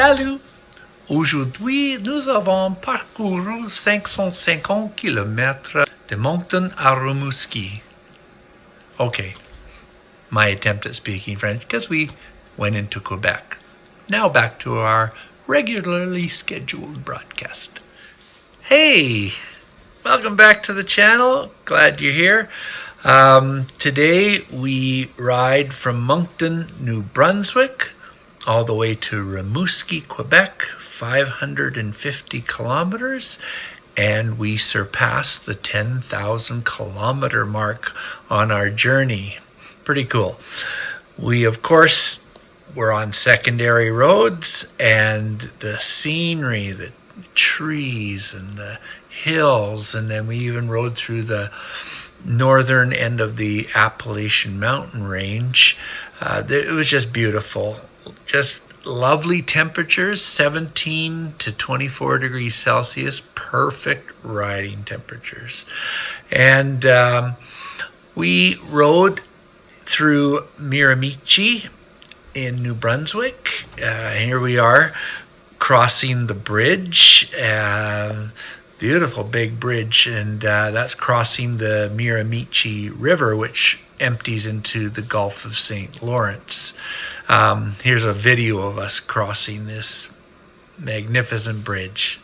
Salut! Aujourd'hui, nous avons parcouru 550 km de Moncton à Rimouski. Okay, my attempt at speaking French because we went into Quebec. Now back to our regularly scheduled broadcast. Hey! Welcome back to the channel. Glad you're here. Today we ride from Moncton, New Brunswick, all the way to Rimouski, Quebec, 550 kilometers, and we surpass the 10,000 kilometer mark on our journey. Pretty cool. We, of course, were on secondary roads, and the scenery, the trees and the hills, and then we even rode through the northern end of the Appalachian mountain range. It was just beautiful. Just lovely temperatures, 17 to 24 degrees Celsius, perfect riding temperatures. And we rode through Rimouski in New Brunswick. Here we are crossing the bridge, beautiful big bridge, and that's crossing the Rimouski River, which empties into the Gulf of St. Lawrence. Here's a video of us crossing this magnificent bridge.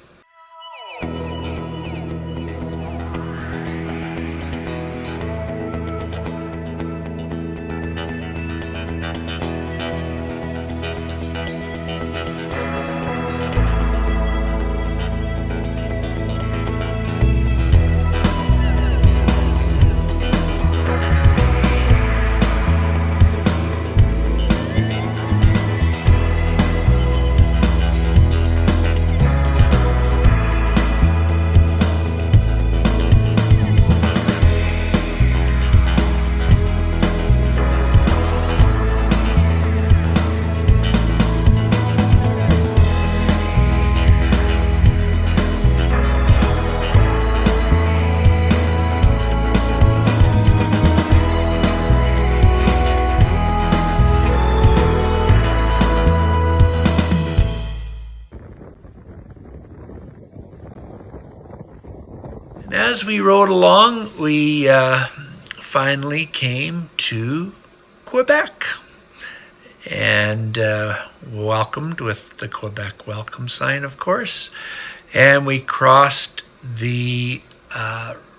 As we rode along, we finally came to Quebec and welcomed with the Quebec welcome sign, of course. And we crossed the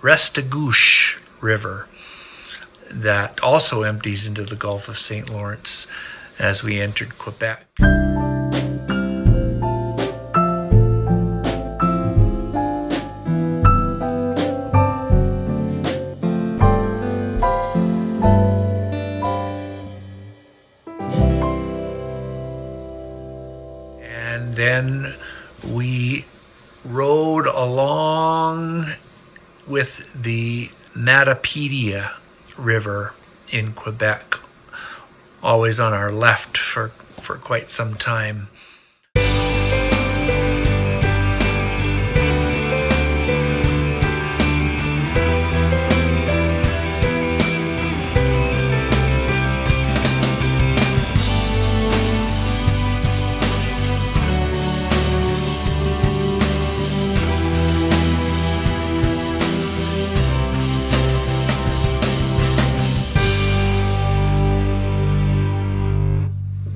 Restigouche River that also empties into the Gulf of St. Lawrence as we entered Quebec. And then we rode along with the Matapédia River in Quebec, always on our left for quite some time.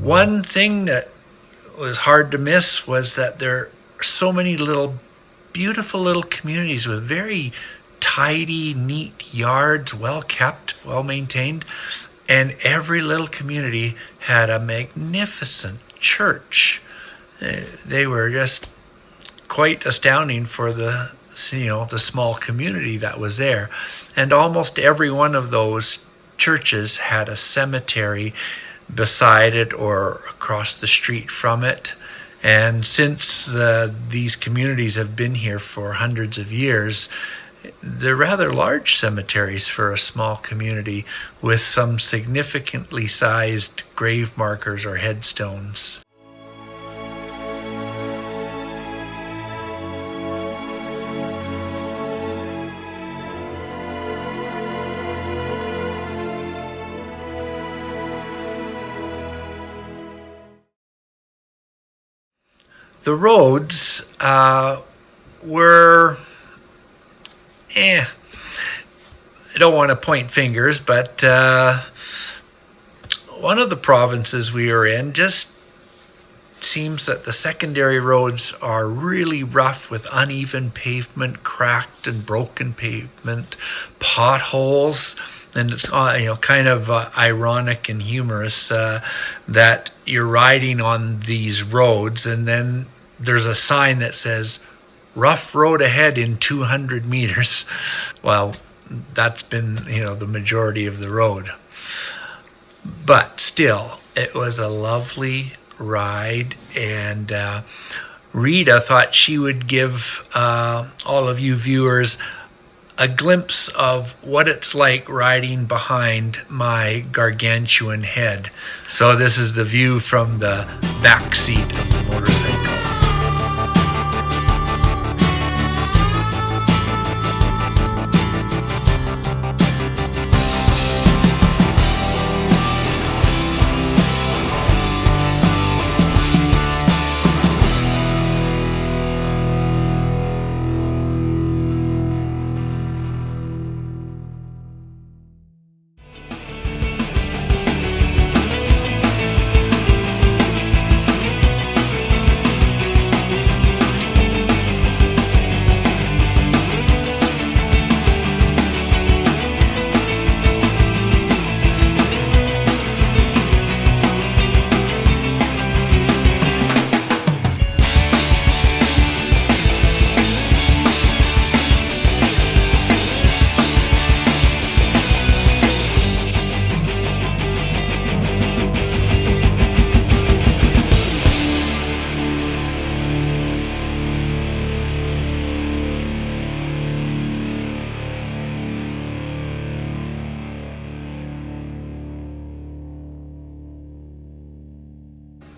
One thing that was hard to miss was that there are so many beautiful little communities with very tidy, neat yards, well kept, well maintained, and every little community had a magnificent church. They were just quite astounding for the small community that was there, and almost every one of those churches had a cemetery beside it or across the street from it. And since these communities have been here for hundreds of years, they're rather large cemeteries for a small community with some significantly sized grave markers or headstones. The roads were, I don't want to point fingers, but one of the provinces we were in just seems that the secondary roads are really rough with uneven pavement, cracked and broken pavement, potholes. And it's kind of ironic and humorous that you're riding on these roads and then there's a sign that says rough road ahead in 200 meters. Well, that's been the majority of the road, but still it was a lovely ride. And Rita thought she would give all of you viewers a glimpse of what it's like riding behind my gargantuan head. So this is the view from the back seat of the motorcycle.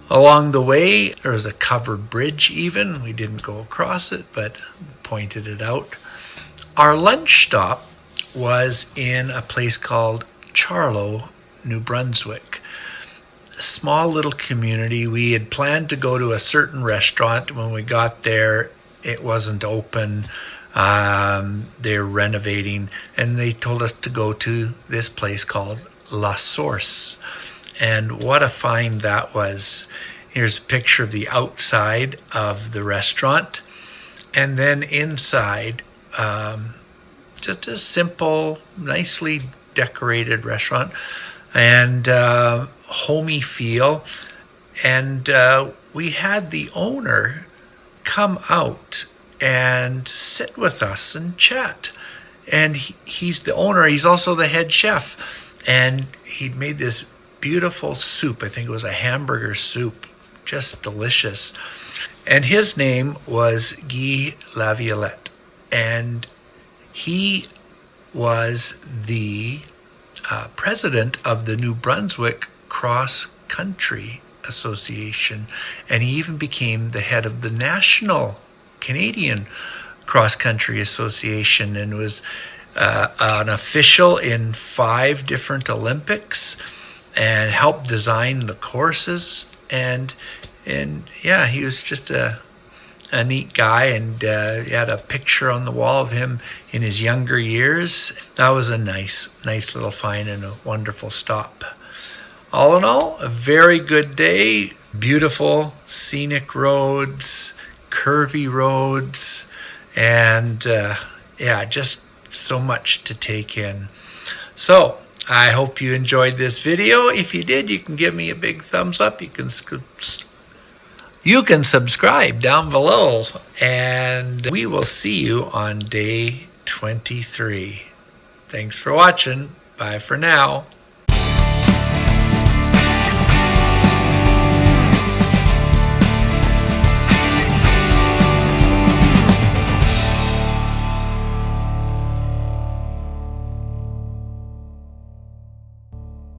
Along the way, there was a covered bridge even. We didn't go across it, but pointed it out. Our lunch stop was in a place called Charlo, New Brunswick. A small little community. We had planned to go to a certain restaurant. When we got there, it wasn't open. They're renovating, and they told us to go to this place called La Source. And what a find that was. Here's a picture of the outside of the restaurant. And then inside, just a simple, nicely decorated restaurant. And homey feel. And we had the owner come out and sit with us and chat. And he's the owner. He's also the head chef. And he'd made this beautiful soup. I think it was a hamburger soup, just delicious. And his name was Guy Laviolette, and he was the president of the New Brunswick Cross Country Association, and he even became the head of the National Canadian Cross Country Association, and was an official in 5 different Olympics, and helped design the courses. And yeah, he was just a neat guy. And he had a picture on the wall of him in his younger years. That was a nice little find and a wonderful stop. All in all, a very good day. Beautiful scenic roads, curvy roads, and yeah, just so much to take in. So I hope you enjoyed this video. If you did, you can give me a big thumbs up. You can subscribe down below, and we will see you on day 23. Thanks for watching. Bye for now.